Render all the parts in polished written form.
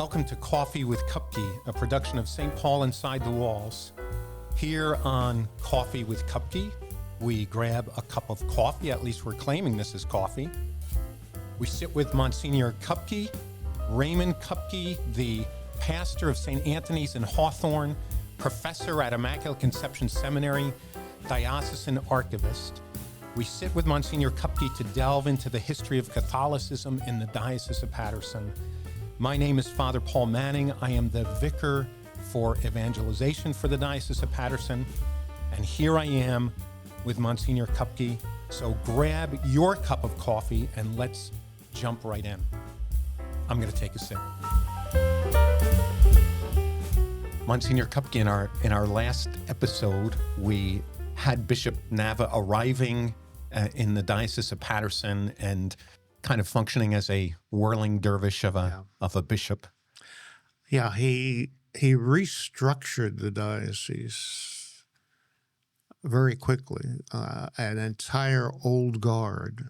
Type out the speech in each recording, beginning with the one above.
Welcome to Coffee with Kupke, a production of St. Paul Inside the Walls. Here on Coffee with Kupke, we grab a cup of coffee, at least we're claiming this is coffee. We sit with Monsignor Raymond Kupke, the pastor of St. Anthony's in Hawthorne, professor at Immaculate Conception Seminary, diocesan archivist. We sit with Monsignor Kupke to delve into the history of Catholicism in the Diocese of Paterson. My name is Father Paul Manning. I am the vicar for Evangelization for the Diocese of Paterson. And here I am with Monsignor Kupke. So grab your cup of coffee and let's jump right in. I'm going to take a sip. Monsignor Kupke, in our last episode, we had Bishop Nava arriving in the Diocese of Paterson and kind of functioning as a whirling dervish of a bishop. Yeah, he restructured the diocese very quickly. An entire old guard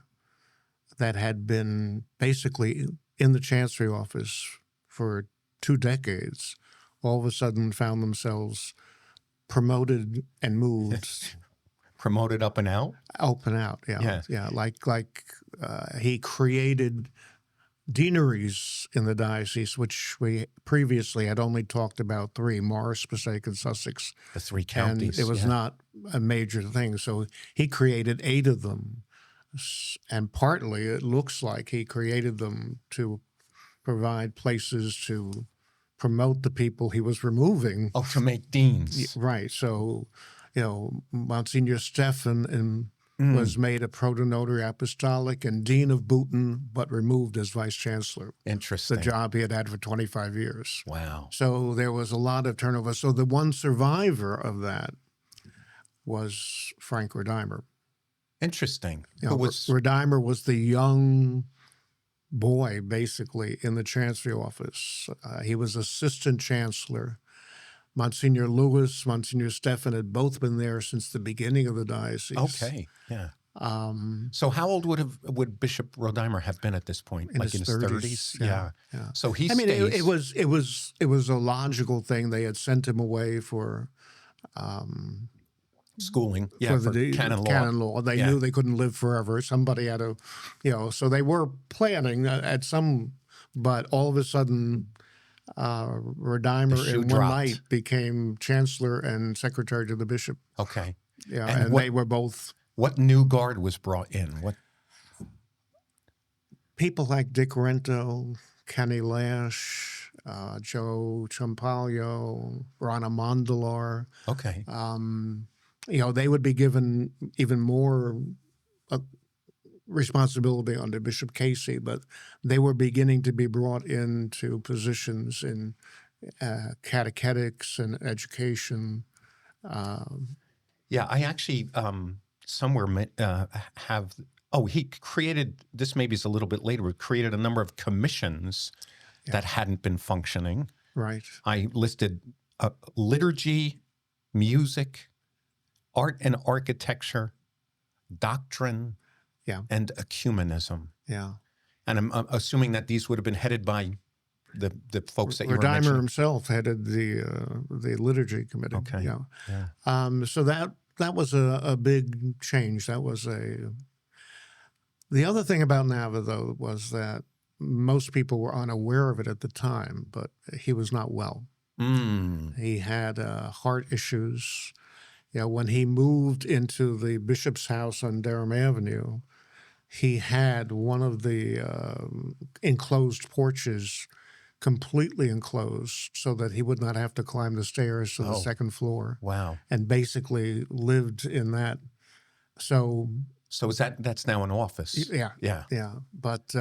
that had been basically in the chancery office for 2 decades, all of a sudden found themselves promoted and moved. Promoted up and out? Up and out, yeah. Like he created deaneries in the diocese, which we previously had only talked about 3, Morris, Passaic, and Sussex. The 3 counties. And it was not a major thing. So he created 8 of them. And partly it looks like he created them to provide places to promote the people he was removing. Oh, to make deans. Right. So, Monsignor Stephan was made a protonotary apostolic and dean of Boughton, but removed as vice chancellor. Interesting. The job he had had for 25 years. Wow. So there was a lot of turnover. So the one survivor was Frank Redimer. Interesting. Redimer was the young boy, basically, in the chancery office. He was assistant chancellor. Monsignor Lewis, Monsignor Stephan had both been there since the beginning of the diocese. Okay, yeah. So how old would Bishop Redimer have been at this point? In his 30s? Yeah. So he stays. It was a logical thing. They had sent him away for schooling, for the canon law. They knew they couldn't live forever. Somebody had to, so they were planning at some, but all of a sudden, Redimer in one night became chancellor and secretary to the bishop. Okay. Yeah, and they were both. What new guard was brought in? What people like Dick Rento, Kenny Lash, Joe Champaglio, Rana Mandalar. Okay. They would be given even more responsibility under Bishop Casey, but they were beginning to be brought into positions in catechetics and education. I actually somewhere have. He created, this maybe is a little bit later, but created a number of commissions that hadn't been functioning. Right. I listed liturgy, music, art and architecture, doctrine, and ecumenism. Yeah. And I'm assuming that these would have been headed by the folks that you were mentioning. Redimer himself headed the liturgy committee. Okay. Yeah. So that was a big change. That was the other thing about Nava, though, was that most people were unaware of it at the time, but he was not well. He had heart issues. When he moved into the bishop's house on Durham Avenue, he had one of the enclosed porches completely enclosed so that he would not have to climb the stairs to the second floor. Wow. And basically lived in that. So is that's now an office? Yeah. But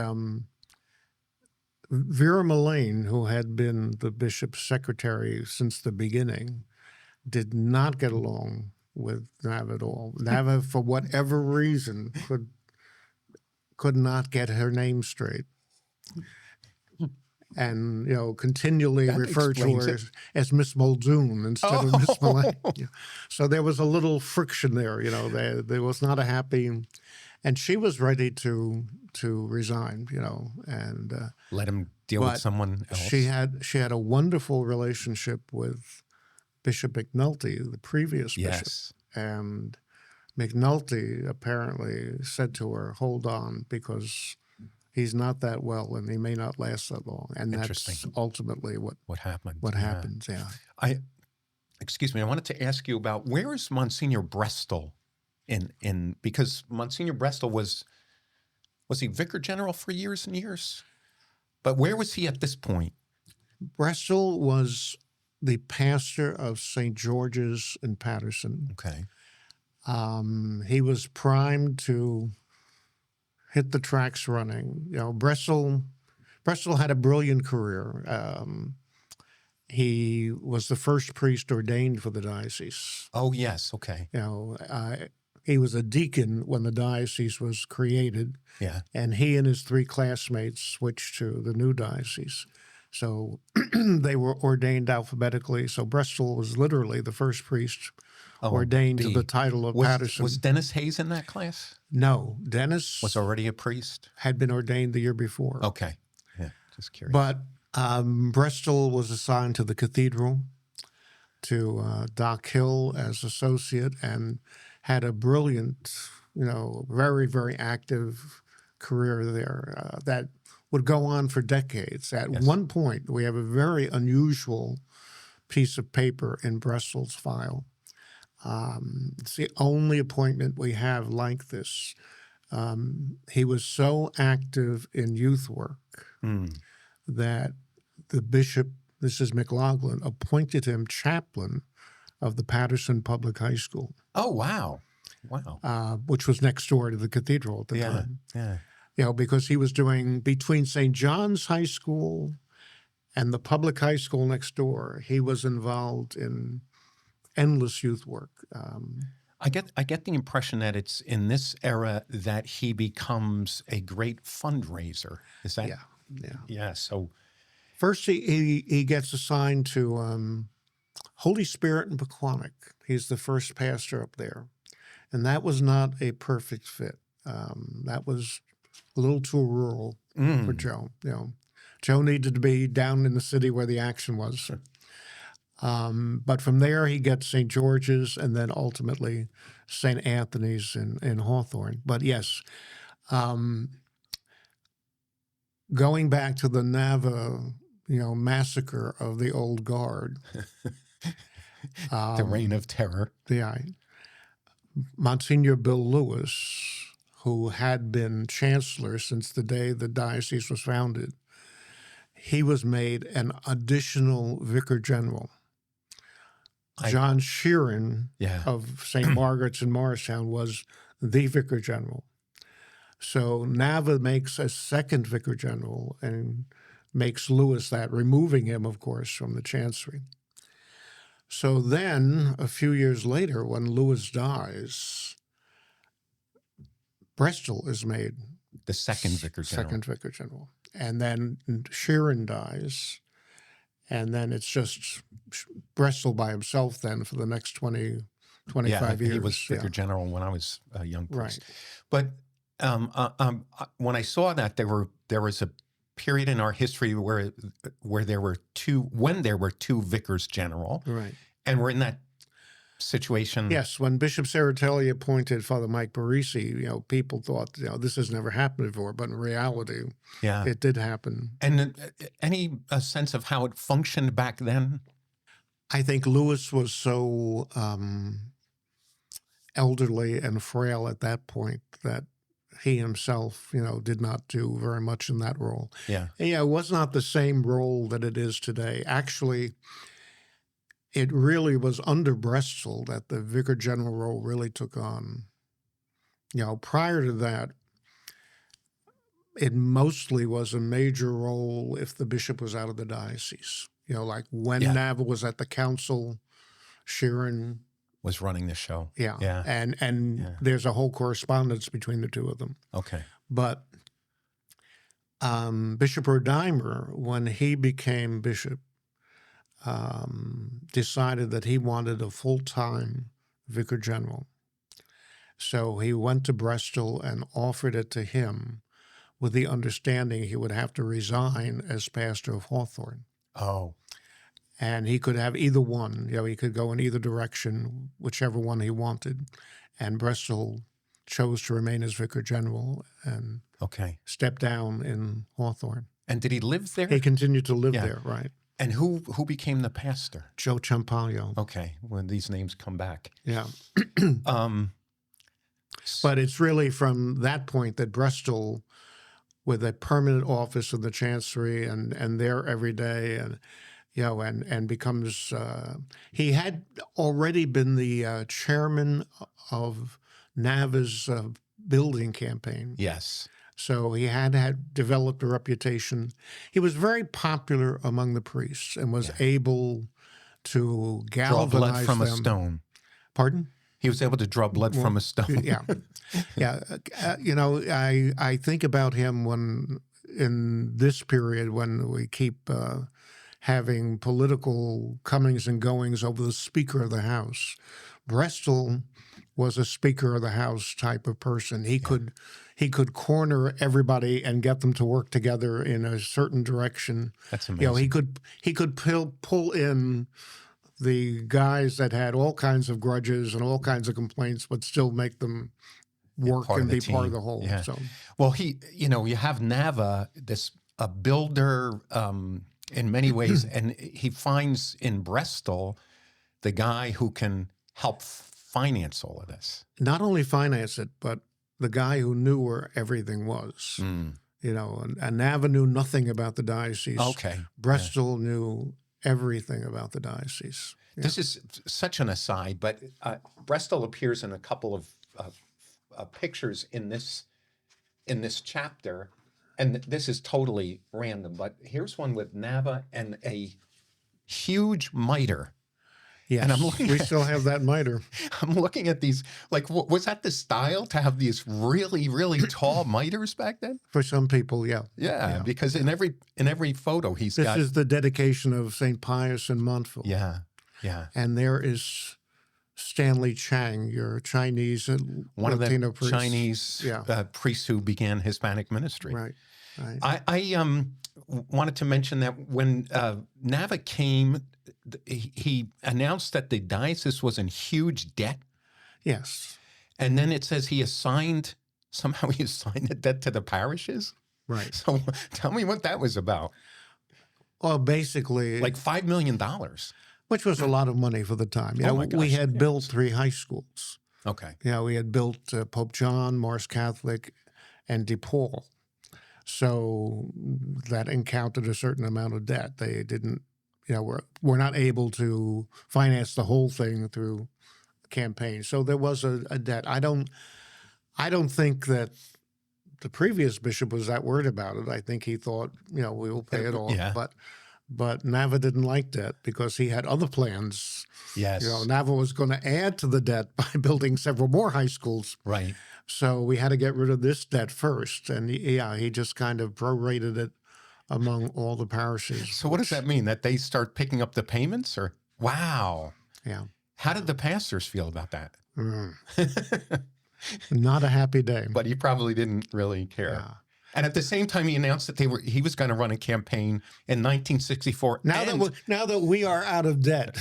Vera Mullane, who had been the bishop's secretary since the beginning, did not get along with Nava at all. Nava, for whatever reason, could not get her name straight. And, continually referred to her as Miss Muldoon instead of Miss Mullane. So there was a little friction there, there was not a happy. and she was ready to resign, and Let him deal with but someone else. she had a wonderful relationship with Bishop McNulty, the previous bishop, Yes. and McNulty apparently said to her, "Hold on, because he's not that well, and he may not last that long." And that's Interesting. ultimately what happened. happens. Yeah. Excuse me, I wanted to ask you about, where is Monsignor Brestel in because Monsignor Brestel was he Vicar General for years and years? But where was he at this point? Brestel was the pastor of St. George's in Paterson. Okay. He was primed to hit the tracks running. Brestel had a brilliant career. He was the first priest ordained for the diocese. Oh, yes. Okay. He was a deacon when the diocese was created. Yeah. And he and his 3 classmates switched to the new diocese. So they were ordained alphabetically. So Brestel was literally the first priest ordained to the title of Paterson. Was Dennis Hayes in that class? No, Dennis Was already a priest? had been ordained the year before. Okay. Yeah, just curious. But Brestel was assigned to the cathedral, to Doc Hill as associate, and had a brilliant, very, very active career there that would go on for decades. At one point, we have a very unusual piece of paper in Brestel's file. It's the only appointment we have like this. He was so active in youth work that the bishop, this is McLaughlin, appointed him chaplain of the Paterson Public High School. Oh, wow. Wow. Which was next door to the cathedral at the time. Yeah. Because he was doing, between St. John's High School and the public high school next door, he was involved in endless youth work. I get the impression that it's in this era that he becomes a great fundraiser. Is that? Yeah. So first he gets assigned to Holy Spirit in Pequannock. He's the first pastor up there. And that was not a perfect fit. That was a little too rural for Joe. Joe needed to be down in the city where the action was. But from there, he gets St. George's and then ultimately St. Anthony's in Hawthorne. But yes, going back to the Nava, massacre of the old guard. The Reign of Terror. Yeah. Monsignor Bill Lewis, who had been chancellor since the day the diocese was founded, he was made an additional vicar general. John Sheeran of St. Margaret's in Morristown was the vicar general. So Nava makes a second vicar general and makes Lewis that, removing him, of course, from the chancery. So then, a few years later, when Lewis dies, Brestel is made the second vicar general. And then Sheeran dies, and then it's just Brestel by himself then for the next 25 years. He was vicar general when I was a young priest. Right. But when I saw that, there was a period in our history where there were two vicars general, right? And we're in that situation. Yes, when Bishop Serratelli appointed Father Mike Barisi, people thought, this has never happened before, but in reality, it did happen. And any sense of how it functioned back then? I think Lewis was so elderly and frail at that point that he himself, did not do very much in that role. Yeah. It was not the same role that it is today. Actually, it really was under Brestel that the vicar general role really took on. Prior to that, it mostly was a major role if the bishop was out of the diocese. Like when Nava was at the council, Sheeran was running the show. Yeah. And there's a whole correspondence between the two of them. Okay. But Bishop Rodimer, when he became bishop, decided that he wanted a full-time vicar general. So he went to Bristol and offered it to him with the understanding he would have to resign as pastor of Hawthorne. Oh, And he could have either one. He could go in either direction, whichever one he wanted. And Bristol chose to remain as vicar general and okay. step down in Hawthorne. And did he live there? He continued to live Yeah. there, right? And who became the pastor? Joe Ciampaglio. Okay, when these names come back. Yeah. Um, But it's really from that point that Bristol, with a permanent office in the chancery and there every day, and and becomes he had already been the chairman of NAVA's building campaign. yes. So he had developed a reputation. He was very popular among the priests and was able to Draw galvanize blood from them. a stone. Pardon? He was able to draw blood from a stone. Yeah, yeah. I think about him when in this period when we keep having political comings and goings over the Speaker of the House. Bristol was a Speaker of the House type of person. He could corner everybody and get them to work together in a certain direction. That's amazing. He could pull in the guys that had all kinds of grudges and all kinds of complaints, but still make them work and be part of the whole. Yeah. So, well, you have Nava, a builder in many ways, and he finds in Bristol the guy who can help finance all of this. not only finance it, but the guy who knew where everything was. Mm. And Nava knew nothing about the diocese. Okay. Bristol knew everything about the diocese. This is such an aside, but Bristol appears in a couple of pictures in this chapter, and this is totally random. But here's one with Nava and a huge mitre. Yes, And I'm looking we at- still have that mitre. I'm looking at these. Like, was that the style to have these really, really tall mitres back then? For some people, yeah. Yeah, because in every photo he's This got. is the dedication of St. Pius in Montville. Yeah, yeah. And there is Stanley Chang, your Chinese and One Latino of the priest. Chinese priests who began Hispanic ministry. Right, right. I wanted to mention that when Nava came, he announced that the diocese was in huge debt, Yes, and then it says he assigned the debt to the parishes. right. So tell me what that was about. Well, basically, Like $5 million. which was a lot of money for the time. Oh my gosh, We had yes. built 3 high schools. Okay. We had built Pope John, Mars Catholic, and DePaul. So that encountered a certain amount of debt. They didn't, we're not able to finance the whole thing through campaign. So there was a debt. I don't think that the previous bishop was that worried about it. I think he thought, we will pay it off. Yeah. But Nava didn't like debt because he had other plans. Yes. Nava was going to add to the debt by building several more high schools. Right. So we had to get rid of this debt first. And he just kind of prorated it among all the parishes. So what does that mean? That they start picking up the payments, or wow? Yeah. How did the pastors feel about that? Not a happy day. But he probably didn't really care. Yeah. And at the same time, he announced that he was going to run a campaign in 1964. Now that we are out of debt,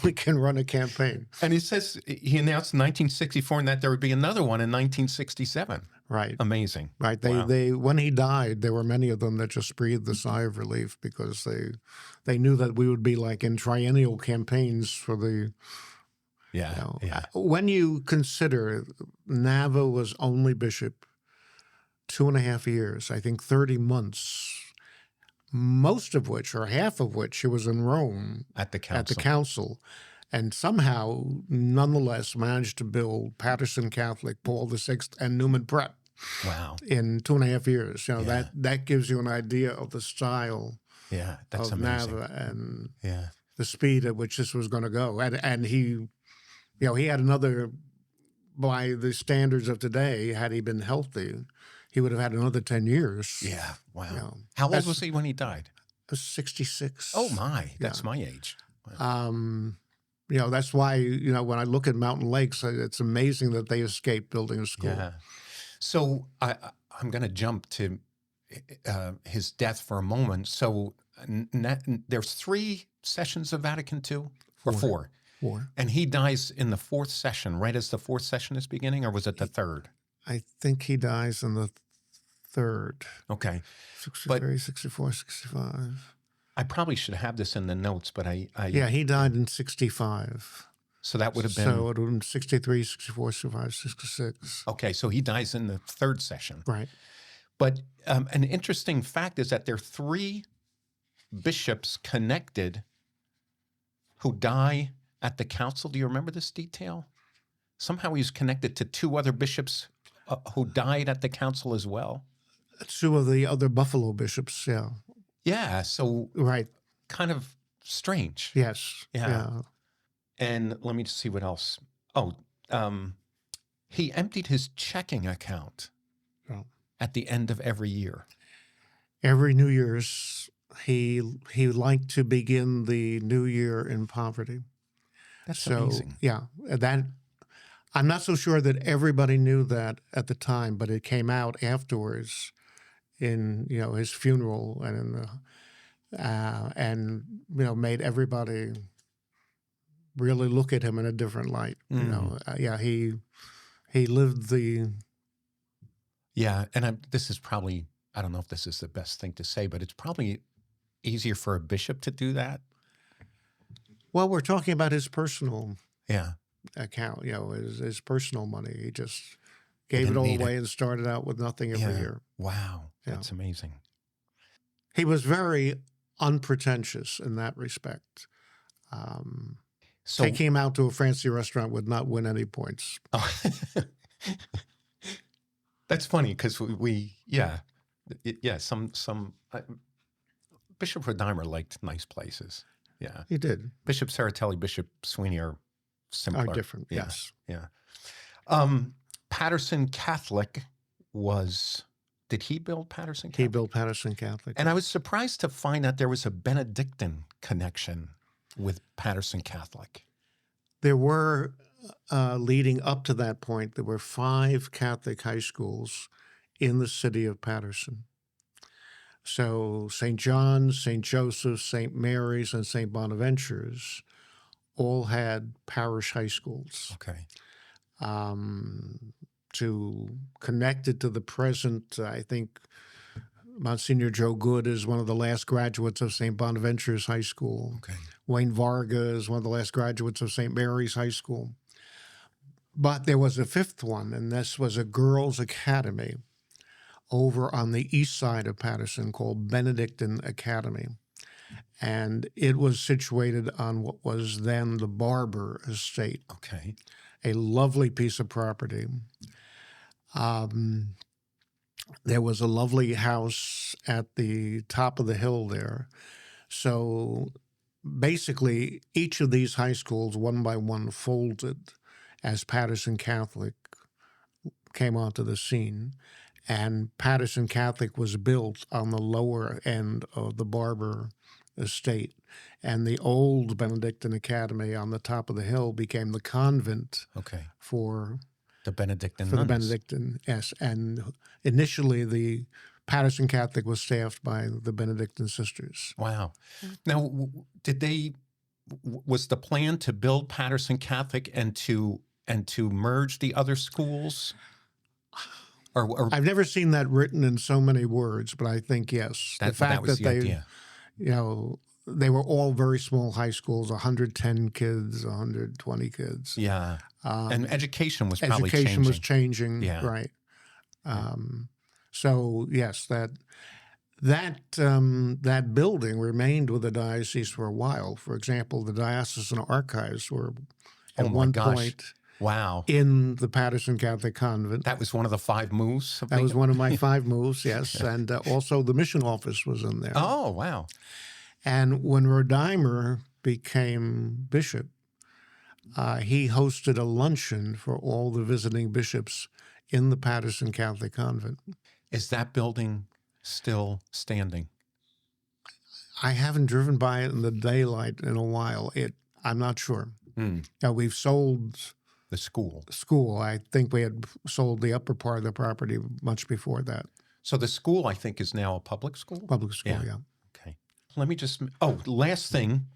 we can run a campaign. And he says he announced in 1964 and that there would be another one in 1967. Right. Amazing. Right. Wow. They when he died, there were many of them that just breathed a sigh of relief because they knew that we would be like in triennial campaigns for the. Yeah. Yeah. When you consider Nava was only bishop 2.5 years, I think 30 months, most of which, or half of which, he was in Rome At the council. at the council, and somehow, nonetheless, managed to build Paterson Catholic, Paul VI, and Newman Prep Wow. in 2.5 years. Yeah. That gives you an idea of the style Yeah. That's of amazing. Nava and Yeah. the speed at which this was going to go. And he, he had another, by the standards of today, had he been healthy, he would have had another 10 years. Yeah. Wow. You know, How old that's- was he when he died? 66. Oh my, that's my age. Wow. That's why, when I look at Mountain Lakes, it's amazing that they escaped building a school. Yeah. So I'm going to jump to his death for a moment. So there's 3 sessions of Vatican II, or 4? 4. And he dies in the 4th session, right as the 4th session is beginning, or was it the 3rd? I think he dies in the 3rd. Okay. 63, 64, 65. I probably should have this in the notes, but Yeah, he died in 65. So that would have been... So it would have been 63, 64, 65, 66. Okay, so he dies in the 3rd session. Right. But an interesting fact is that there are 3 bishops connected who die at the council. Do you remember this detail? Somehow he's connected to 2 other bishops who died at the council as well. 2 of the other Buffalo bishops, yeah. Yeah, so right, kind of strange. Yes. Yeah. And let me just see what else. Oh, he emptied his checking account at the end of every year. Every New Year's, he liked to begin the new year in poverty. That's amazing. Yeah, that I'm not so sure that everybody knew that at the time, but it came out afterwards in his funeral and in the made everybody really look at him in a different light. He lived the... Yeah, and this is probably, I don't know if this is the best thing to say, but it's probably easier for a bishop to do that. Well, we're talking about his personal account, his personal money. He just gave it all away and started out with nothing every year. Wow, that's amazing. He was very unpretentious in that respect. So, taking him out to a fancy restaurant would not win any points. Oh. That's funny because some Bishop Rodimer liked nice places. Yeah, he did. Bishop Saratelli, Bishop Sweeney are simpler. Are different. Yes. Yeah. Paterson Catholic was. Did he build Paterson Catholic? He built Paterson Catholic. And I was surprised to find out there was a Benedictine connection with Paterson Catholic. There were, leading up to that point, there were 5 Catholic high schools in the city of Paterson. So St. John's, St. Joseph's, St. Mary's, and St. Bonaventure's all had parish high schools. Okay. To connect it to the present, I think Monsignor Joe Good is one of the last graduates of St. Bonaventure's High School. Okay. Wayne Varga is one of the last graduates of St. Mary's High School. But there was a 5th one, and this was a girls' academy over on the east side of Paterson called Benedictine Academy. And it was situated on what was then the Barber Estate. Okay. A lovely piece of property. There was a lovely house at the top of the hill there. So basically, each of these high schools, one by one, folded as Paterson Catholic came onto the scene. And Paterson Catholic was built on the lower end of the Barber Estate. And the old Benedictine Academy on the top of the hill became the convent for the Benedictine for nuns. The Benedictine, yes. And initially, the Paterson Catholic was staffed by the Benedictine sisters. Wow. Now, was the plan to build Paterson Catholic and to merge the other schools? Or I've never seen that written in so many words, but I think yes. The fact that they, idea. They were all very small high schools, 110 kids, 120 kids. Yeah. And education was probably changing. Education was changing, yeah. Right. So, yes, that building remained with the diocese for a while. For example, the diocesan archives were at one point in the Paterson Catholic Convent. That was one of the 5 moves? That was one of my 5 moves, yes. And also the mission office was in there. Oh, wow. And when Rodimer became bishop, he hosted a luncheon for all the visiting bishops in the Paterson Catholic Convent. Is that building still standing? I haven't driven by it in the daylight in a while. I'm not sure. We've sold The school. school. I think we had sold the upper part of the property much before that. So the school, I think, is now a public school? Public school, yeah. Okay. Let me just, last thing.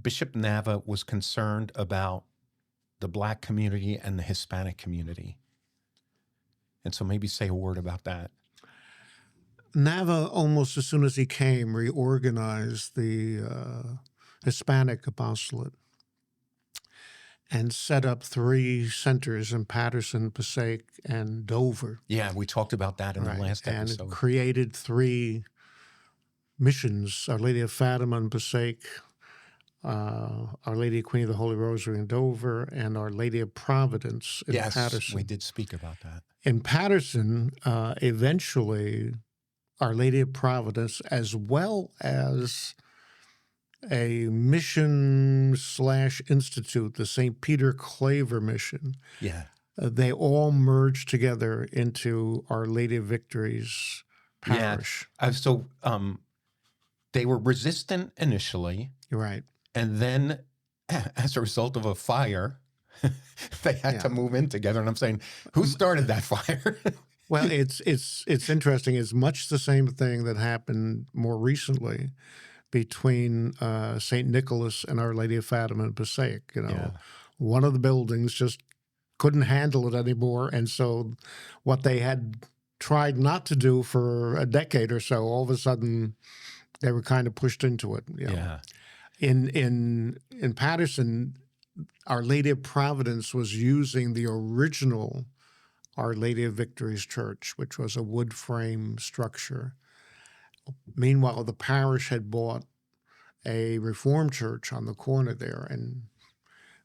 Bishop Nava was concerned about the Black community and the Hispanic community. And so maybe say a word about that. Nava, almost as soon as he came, reorganized the Hispanic apostolate and set up 3 centers in Paterson, Passaic, and Dover. Yeah, we talked about that in the last episode. And created 3 missions, Our Lady of Fatima in Passaic, Our Lady Queen of the Holy Rosary in Dover, and Our Lady of Providence in Paterson. Yes, we did speak about that. In Paterson, eventually, Our Lady of Providence, as well as a mission/institute, the St. Peter Claver Mission. Yeah. They all merged together into Our Lady of Victory's parish. Yeah. So they were resistant initially. Right. And then as a result of a fire, they had to move in together. And I'm saying, who started that fire? Well, it's interesting. It's much the same thing that happened more recently between St. Nicholas and Our Lady of Fatima in Passaic. One of the buildings just couldn't handle it anymore, and so what they had tried not to do for a decade or so, all of a sudden they were kind of pushed into it. Yeah. In Paterson, Our Lady of Providence was using the original Our Lady of Victory's church, which was a wood frame structure. Meanwhile, the parish had bought a Reformed church on the corner there, and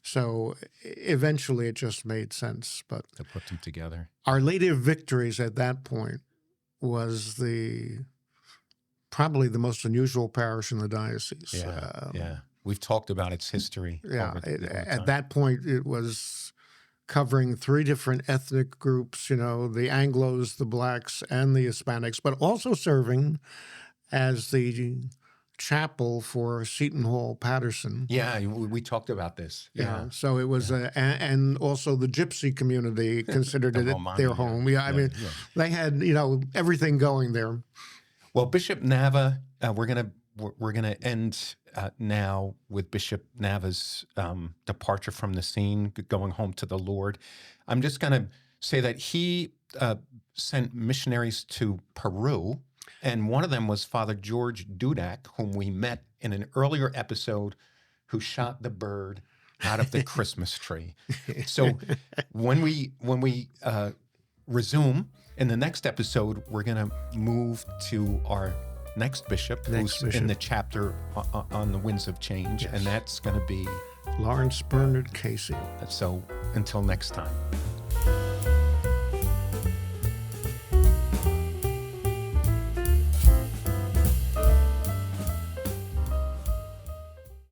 so eventually it just made sense. But to put them together, Our Lady of Victories at that point was probably the most unusual parish in the diocese. Yeah, we've talked about its history. At that point, it was covering 3 different ethnic groups, the Anglos, the Blacks, and the Hispanics, but also serving as the chapel for Seton Hall, Paterson. Yeah, we talked about this. Yeah, so it was, and also the Gypsy community considered it their home. I mean, they had, everything going there. Well, Bishop Nava, we're gonna end now with Bishop Nava's departure from the scene, going home to the Lord. I'm just gonna say that he sent missionaries to Peru, and one of them was Father George Dudak, whom we met in an earlier episode, who shot the bird out of the Christmas tree. So when we resume in the next episode, we're gonna move to our next bishop, who's in the chapter on the winds of change, and that's going to be Lawrence Bernard Casey. So until next time.